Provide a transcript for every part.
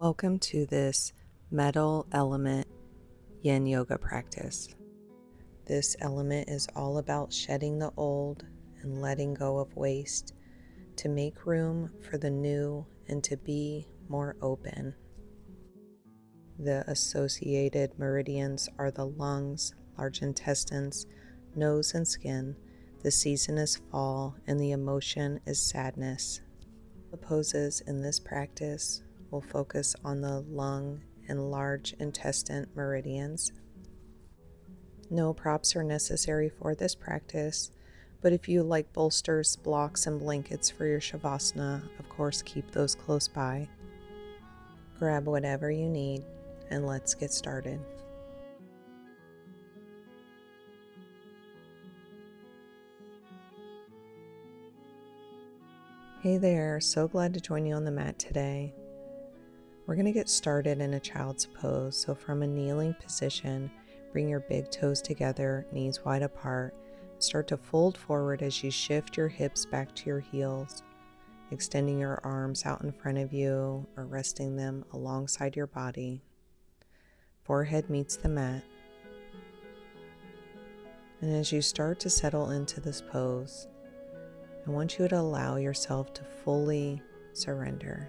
Welcome to this metal element Yin Yoga practice. This element is all about shedding the old and letting go of waste to make room for the new and to be more open. The associated meridians are the lungs, large intestines, nose, and skin. The season is fall and the emotion is sadness. The poses in this practice will focus on the lung and large intestine meridians. No props are necessary for this practice, but if you like bolsters, blocks, and blankets for your Savasana, of course keep those close by. Grab whatever you need and let's get started. Hey there, so glad to join you on the mat today. We're going to get started in a child's pose. So from a kneeling position, bring your big toes together, knees wide apart. Start to fold forward as you shift your hips back to your heels, extending your arms out in front of you or resting them alongside your body. Forehead meets the mat. And as you start to settle into this pose, I want you to allow yourself to fully surrender,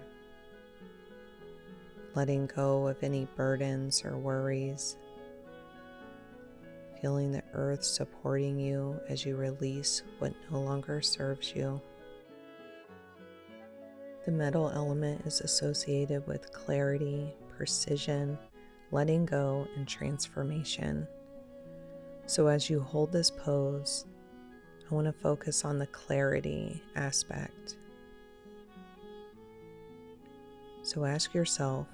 letting go of any burdens or worries, feeling the earth supporting you as you release what no longer serves you. The metal element is associated with clarity, precision, letting go, and transformation. So as you hold this pose, I want to focus on the clarity aspect. So ask yourself,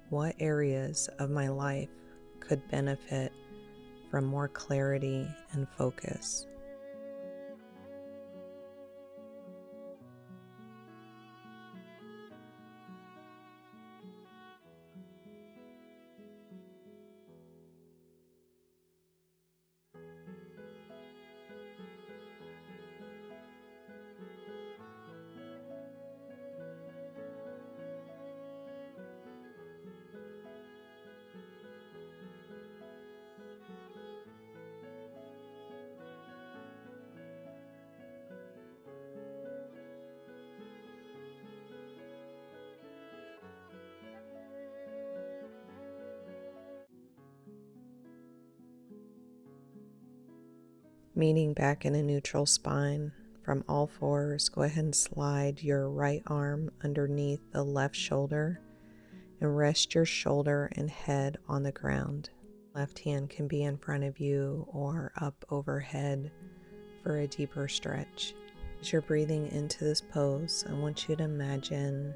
what areas of my life could benefit from more clarity and focus? Meeting back in a neutral spine, from all fours, go ahead and slide your right arm underneath the left shoulder and rest your shoulder and head on the ground. Left hand can be in front of you or up overhead for a deeper stretch. As you're breathing into this pose, I want you to imagine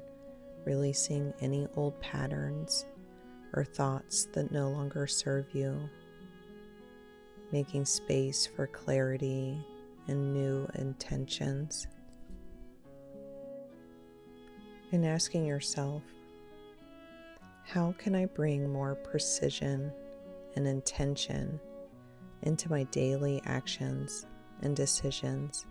releasing any old patterns or thoughts that no longer serve you, making space for clarity and new intentions, and asking yourself, how can I bring more precision and intention into my daily actions and decisions?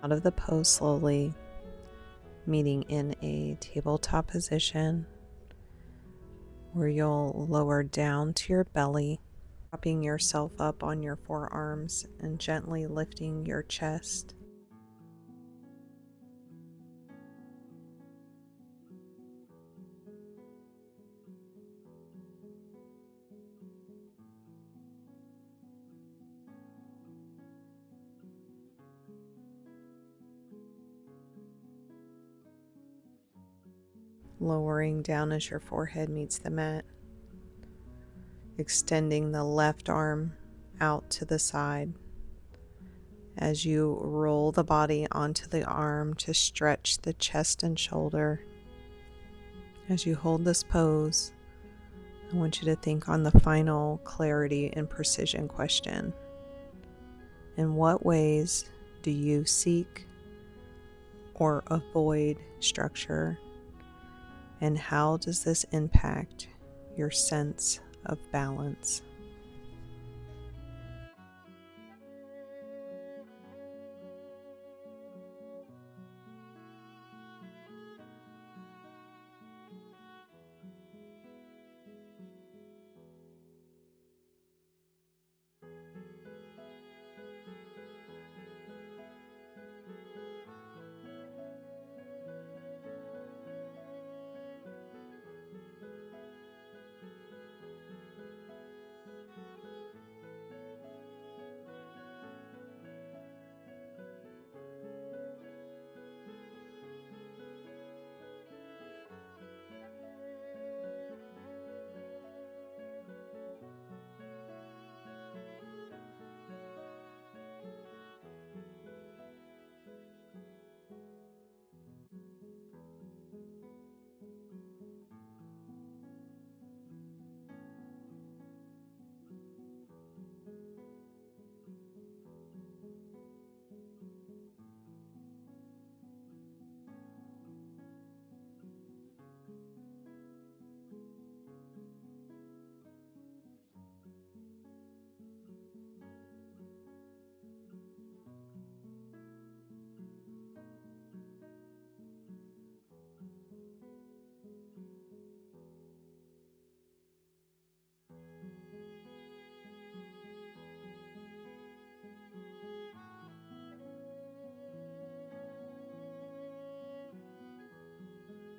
Out of the pose slowly, meeting in a tabletop position where you'll lower down to your belly, propping yourself up on your forearms and gently lifting your chest. Lowering down as your forehead meets the mat, extending the left arm out to the side as you roll the body onto the arm to stretch the chest and shoulder. As you hold this pose, I want you to think on the final clarity and precision question. In what ways do you seek or avoid structure? And how does this impact your sense of balance?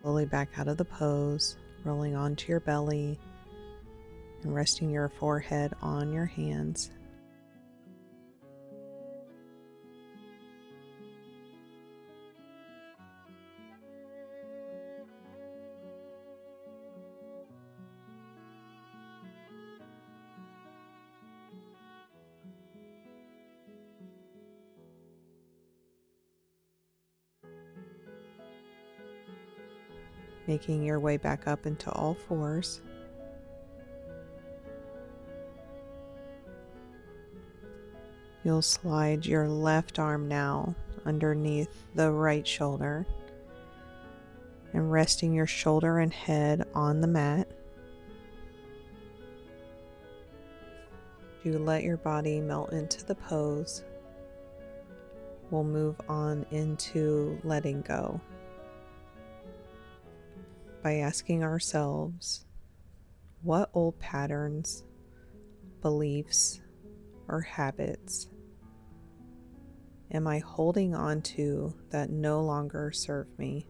Slowly back out of the pose, rolling onto your belly and resting your forehead on your hands. Making your way back up into all fours. You'll slide your left arm now underneath the right shoulder and resting your shoulder and head on the mat. You let your body melt into the pose. We'll move on into letting go by asking ourselves, what old patterns, beliefs, or habits am I holding on to that no longer serve me?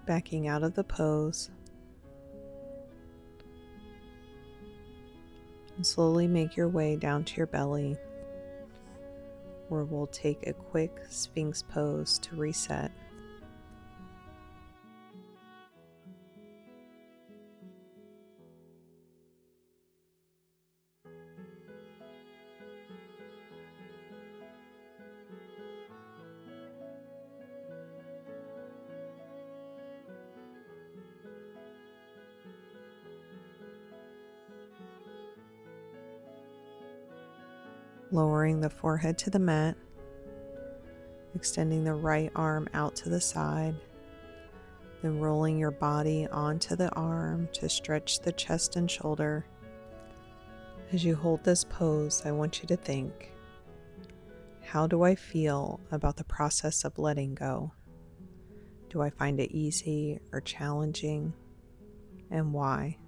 Backing out of the pose, and slowly make your way down to your belly, where we'll take a quick Sphinx pose to reset. Lowering the forehead to the mat, extending the right arm out to the side, then rolling your body onto the arm to stretch the chest and shoulder. As you hold this pose, I want you to think, how do I feel about the process of letting go? Do I find it easy or challenging? And why?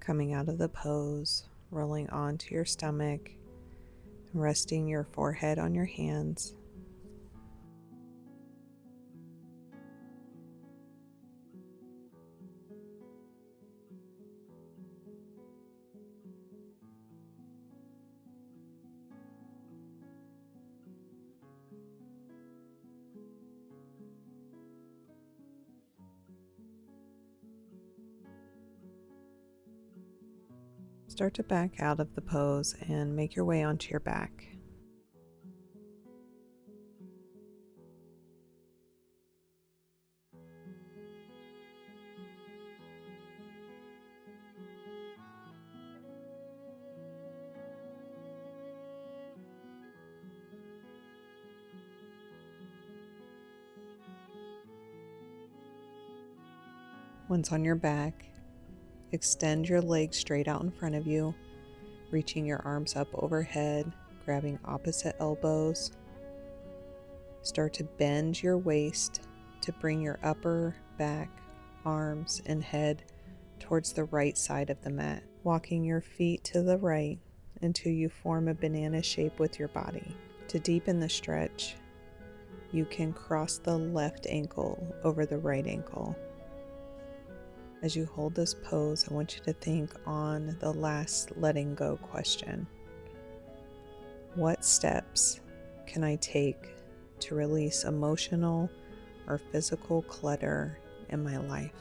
Coming out of the pose, rolling onto your stomach, resting your forehead on your hands. Start to back out of the pose and make your way onto your back. Once on your back, extend your legs straight out in front of you, reaching your arms up overhead, grabbing opposite elbows. Start to bend your waist to bring your upper back, arms, and head towards the right side of the mat, walking your feet to the right until you form a banana shape with your body. To deepen the stretch, you can cross the left ankle over the right ankle. As you hold this pose, I want you to think on the last letting go question. What steps can I take to release emotional or physical clutter in my life?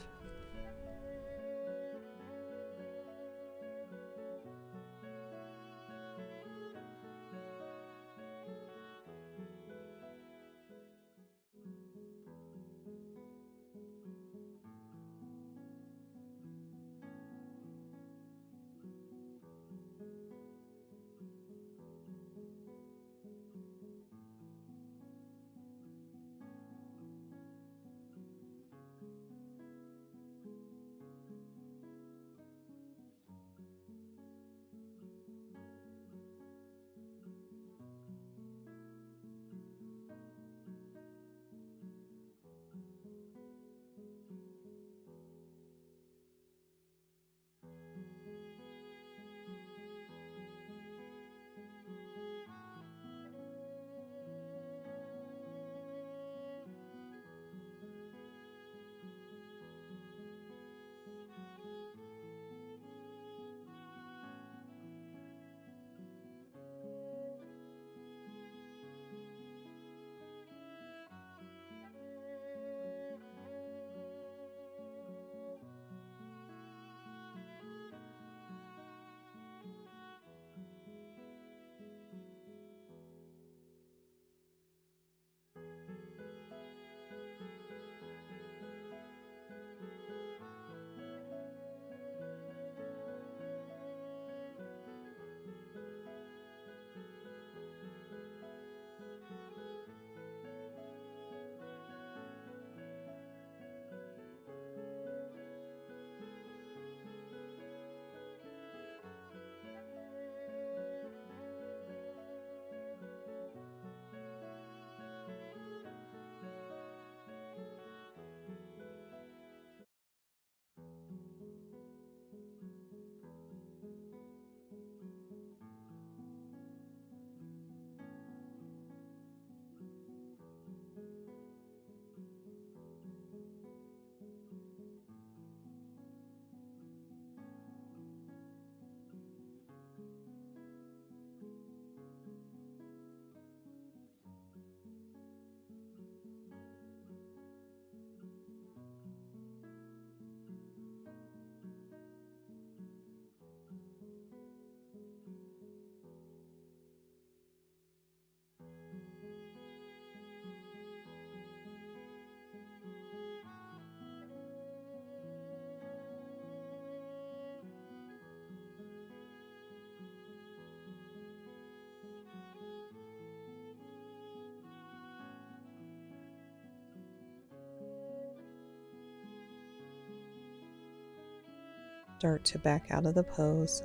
Start to back out of the pose,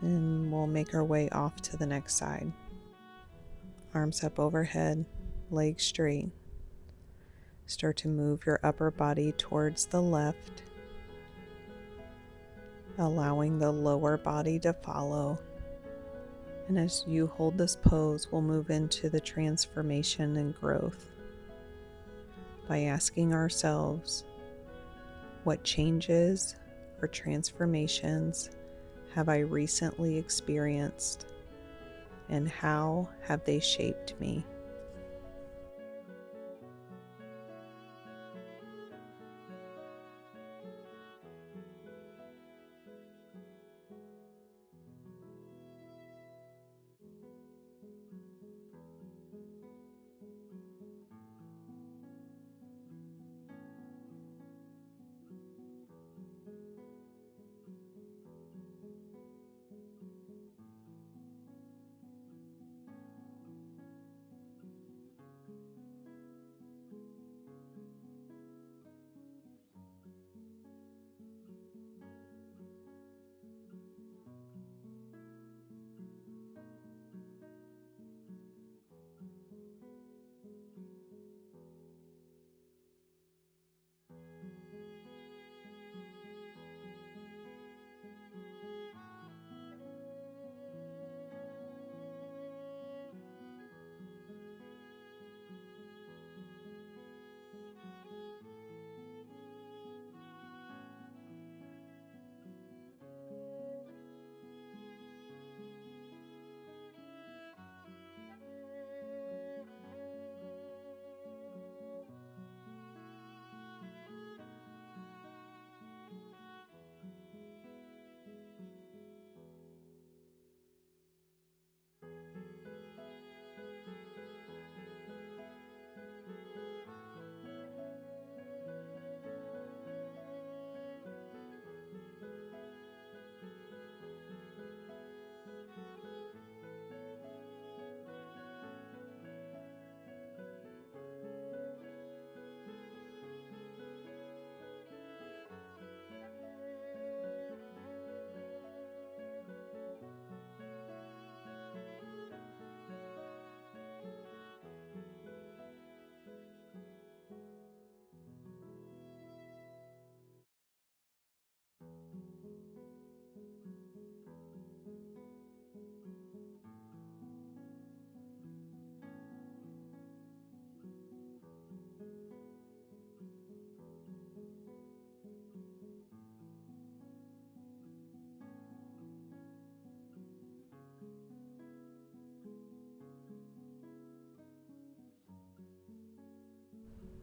and we'll make our way off to the next side. Arms up overhead, legs straight. Start to move your upper body towards the left, allowing the lower body to follow. And as you hold this pose, we'll move into the transformation and growth by asking ourselves, what changes or transformations have I recently experienced, and how have they shaped me?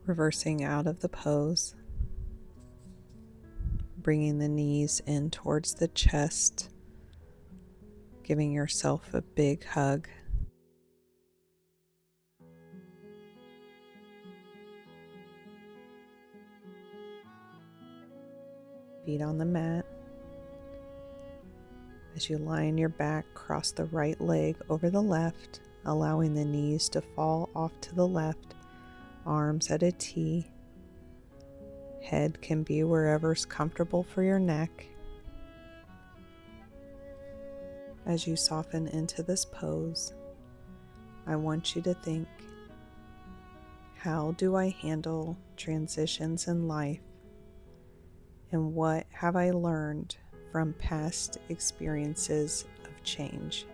Reversing out of the pose, bringing the knees in towards the chest, giving yourself a big hug. Feet on the mat. As you lie on your back, cross the right leg over the left, allowing the knees to fall off to the left, arms at a T. Head can be wherever's comfortable for your neck. As you soften into this pose, I want you to think, how do I handle transitions in life? And what have I learned from past experiences of change?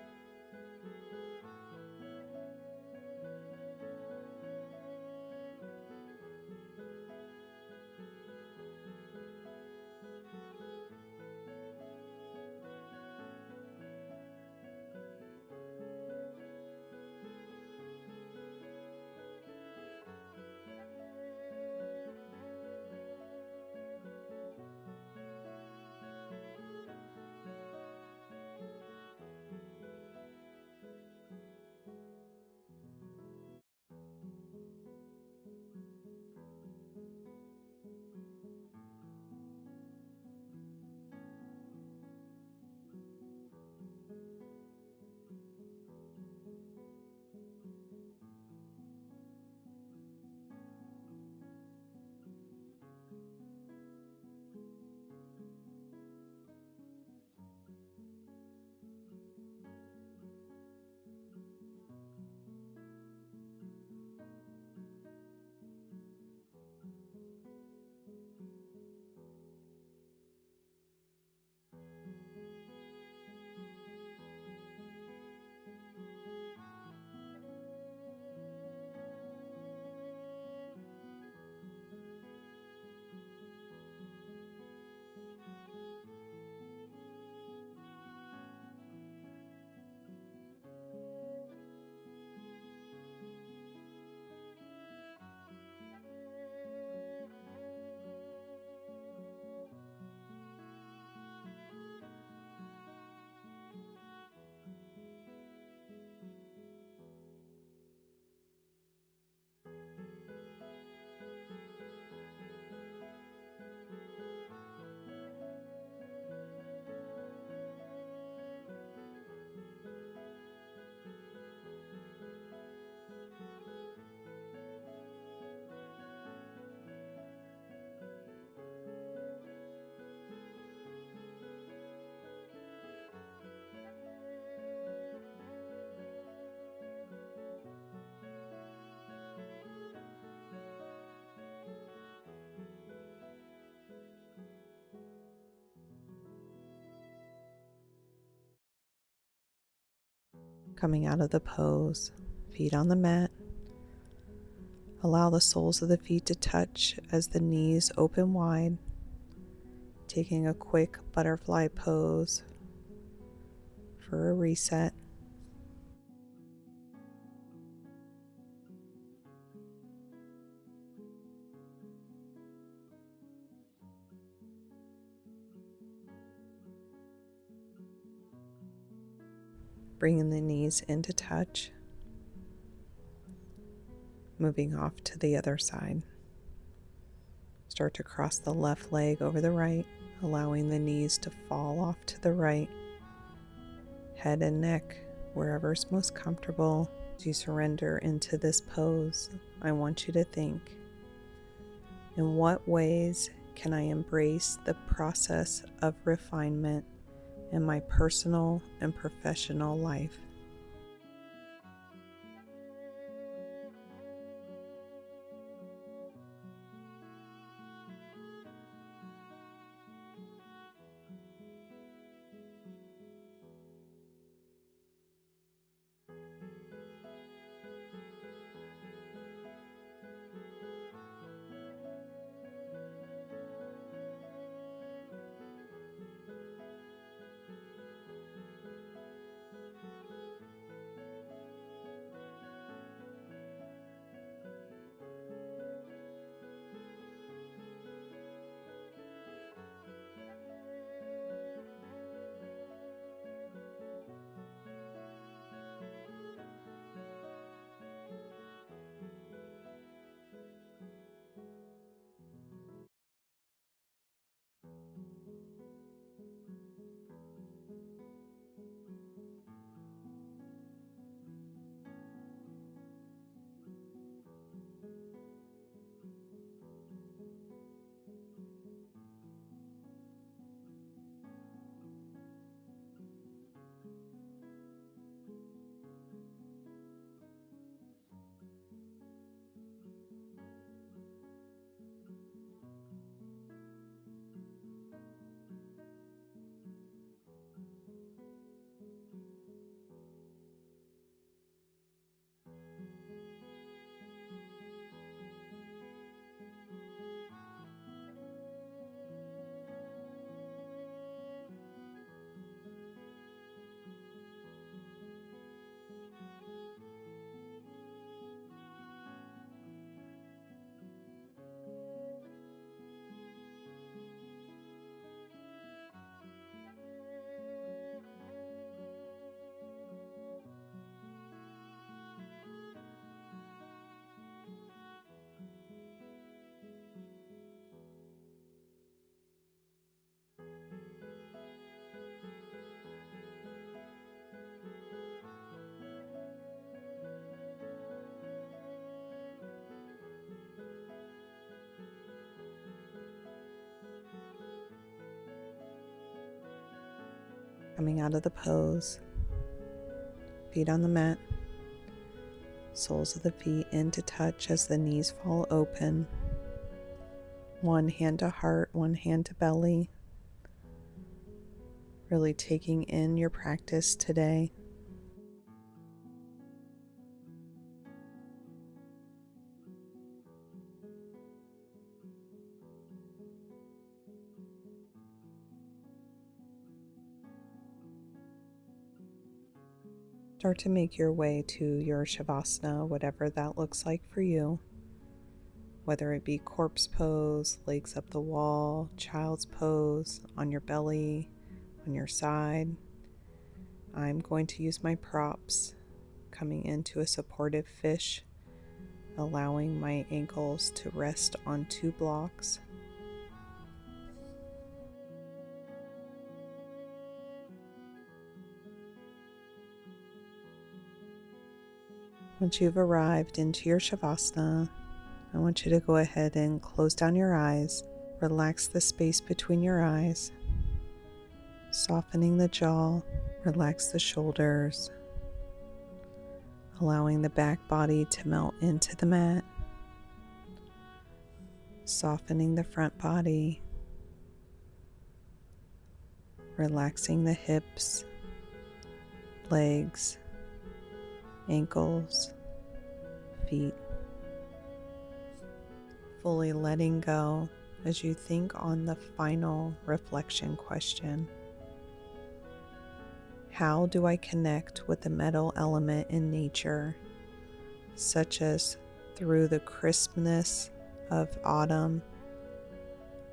Coming out of the pose, feet on the mat. Allow the soles of the feet to touch as the knees open wide. Taking a quick butterfly pose for a reset. Bringing the knees into touch. Moving off to the other side. Start to cross the left leg over the right, allowing the knees to fall off to the right. Head and neck, wherever's most comfortable. As you surrender into this pose, I want you to think, in what ways can I embrace the process of refinement in my personal and professional life? Coming out of the pose, feet on the mat, soles of the feet into touch as the knees fall open. One hand to heart, one hand to belly. Really taking in your practice today. Start to make your way to your Savasana, whatever that looks like for you. Whether it be corpse pose, legs up the wall, child's pose, on your belly, on your side. I'm going to use my props, coming into a supportive fish, allowing my ankles to rest on 2 blocks. Once you've arrived into your Shavasana, I want you to go ahead and close down your eyes. Relax the space between your eyes, softening the jaw, relax the shoulders, allowing the back body to melt into the mat, softening the front body, relaxing the hips, legs, ankles, feet. Fully letting go as you think on the final reflection question. How do I connect with the metal element in nature, such as through the crispness of autumn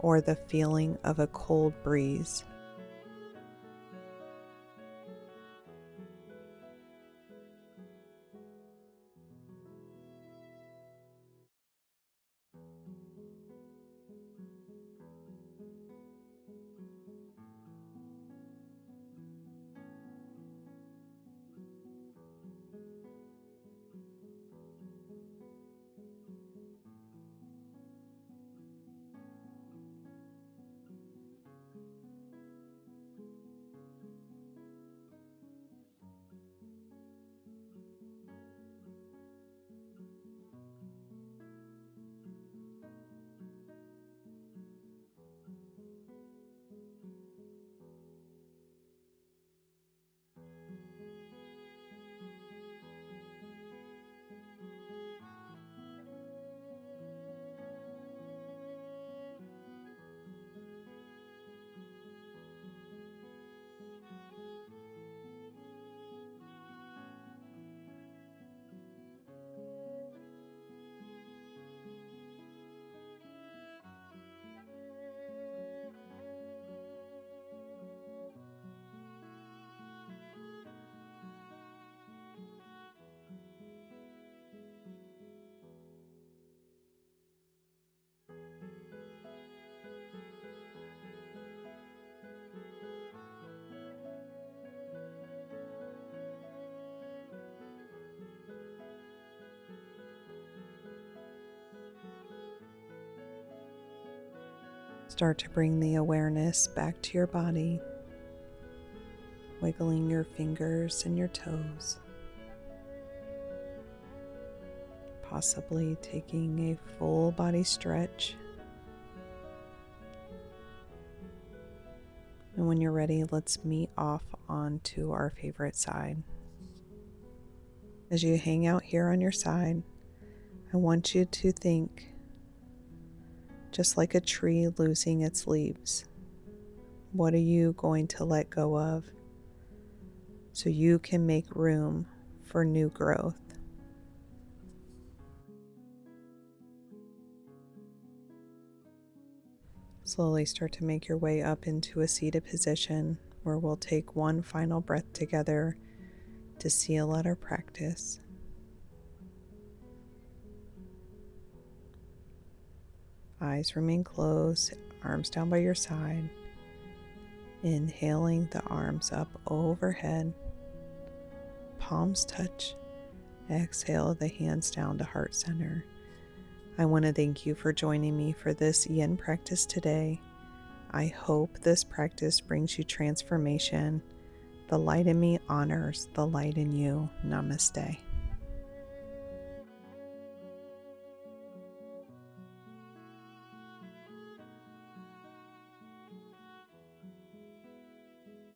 or the feeling of a cold breeze? Start to bring the awareness back to your body, wiggling your fingers and your toes, possibly taking a full body stretch. And when you're ready, let's meet off onto our favorite side. As you hang out here on your side, I want you to think just like a tree losing its leaves. What are you going to let go of so you can make room for new growth? Slowly start to make your way up into a seated position where we'll take one final breath together to seal out our practice. Eyes remain closed, arms down by your side. Inhaling the arms up overhead, palms touch. Exhale the hands down to heart center. I want to thank you for joining me for this Yin practice today. I hope this practice brings you transformation. The light in me honors the light in you. Namaste.